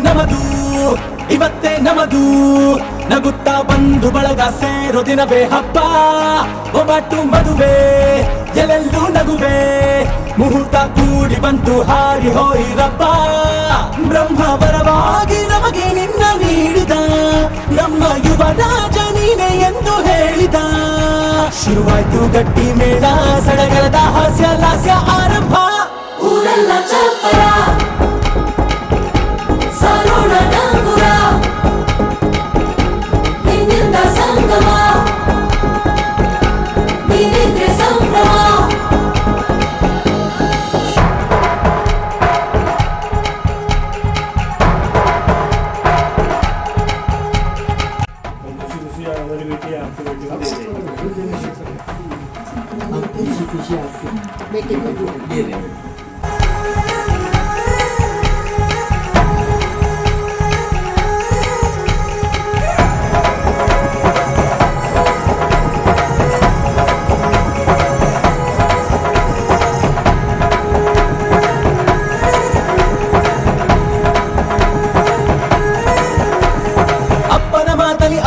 ನಮದು ಇವತ್ತೇ ನಮದು ನಗುತ್ತಾ ಬಂದು ಬಳಗ ಸೇರೋ ದಿನವೇ ಹಬ್ಬ ಒಬ್ಬಟ್ಟು ಮದುವೆ ಎಲ್ಲೆಲ್ಲೂ ನಗುವೆ ಮುಹೂರ್ತ ಕೂಡಿ ಬಂತು ಹಾರಿ ಹೋಯಿರಪ್ಪ ಬ್ರಹ್ಮವರವಾಗಿ ನಮಗೆ ನಿನ್ನ ನೀಡಿದ ನಮ್ಮ ಯುವರಾಜ ನೀನೆ ಎಂದು ಹೇಳಿದ ಶುರುವಾಯ್ತು ಗಟ್ಟಿ ಮೇಳ ಸಡಗರದ ಹಾಸ್ಯ ಲಾಸ್ಯ ಆರಂಭ ಊರೆಲ್ಲ ಚಪ್ಪರ ಸಾರೋಣ ಡಂಗುರ ನಿನ್ನಿಂದ ಸಂಗಮ ನೀನಿದ್ರೆ ಸಂಭ್ರಮ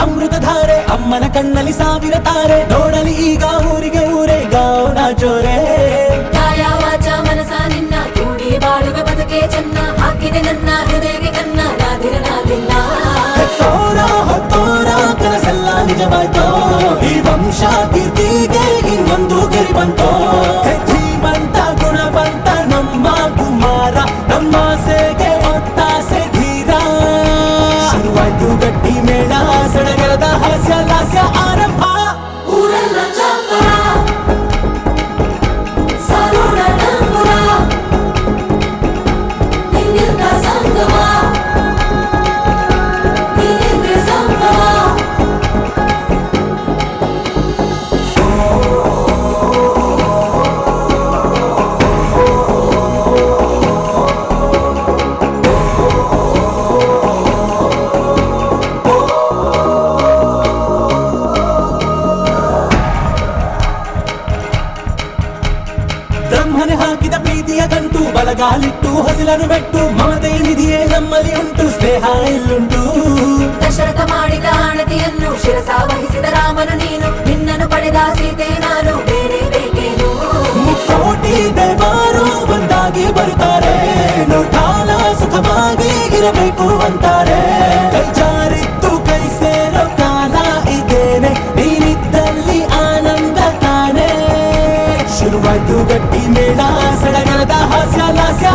ಅಮೃತಧಾರೆ ಅಮ್ಮನ ಕಣ್ಣಲ್ಲಿ ಸಾವಿರ ತಾರೆ ನೋಡಲಿ ಈಗ ಊರಿಗೆ ಊರೇ ಗಾವನ ಜೋರೆ ಕಾಯ ವಾಚ ಮನಸ ನಿನ್ನ ಕೂಡಿ ಬಾಳುವ ಬದುಕೆ ಚೆನ್ನ ಹಾಕಿದೆ ನನ್ನ ಹೃದಯಕ್ಕೆ ಕನ್ನ ನಾದಿರನಾದಿಲ್ಲ ಹೊತ್ತೋರ ಕನಸೆಲ್ಲ ನಿಜವಾಯ್ತೋ ಈ ವಂಶ ಕೀರ್ತಿಗೆ ಇನ್ನೊಂದು ಗೆರಿ ಬಂತೋ ಧೀಮಂತ ಗುಣವಂತ ನಮ್ಮ ಕುಮಾರ ನಮ್ಮ ಸೇಗೆ ಒತ್ತಾಸೆ ಧೀರ ಶುರುವಾಯ್ತು ಗಟ್ಟಿ ಮೇಳ ಸಡಗರದ ಹಾಸ್ಯ ಲಾಸ್ಯ ಆರಂಭ ಊರೆಲ್ಲ ಚಪ್ಪರ ಸಾರೋಣ ಡಂಗುರ ನಿನ್ನಿಂದ ಸಂಗಮ ನೀನಿದ್ರೆ ಸಂಭ್ರಮ ಬ್ರಹ್ಮನೆ ಹಾಕಿದ ಪ್ರೀತಿಯ ಗಂಟು ಬಲಗಾಲಿಟ್ಟು ಹಸಿಲನ್ನು ಬೆಟ್ಟು ಮಮತೆ ನಿಧಿಯೇ ನಮ್ಮಲ್ಲಿ ಉಂಟು ಸ್ನೇಹ ಇಲ್ಲುಂಟು ದಶರಥ ಮಾಡಿದ ಆಣತಿಯನ್ನು ಶಿರಸ ವಹಿಸಿದ ರಾಮನು ನೀನು ನಿನ್ನನ್ನು ಪಡೆದ ಸೀತೆ ನಾನು ಬೇರೆ ಬೇಕೇನು ಮುಕ್ಕೋಟಿ ದೇವರು ಒಂದಾಗಿ ಬರುತ್ತಾರೆ ನೋಟಾಲ ಸುಖವಾಗಿ ಇರಬೇಕು ಅಂತಾರೆ ಕೈ ಜಾರಿತ್ತು ಕೈ ಸೇರೋ ಕಾಲ ಇದೇನೆ ನೀನಿದ್ದಲ್ಲಿ ಆನಂದ ತಾನೆ ಶುರುವಾಯ್ತು ಗಟ್ಟಿ ಮೇಳ ಸಡಗರದ ಹಾಸ್ಯ ಲಾಸ್ಯ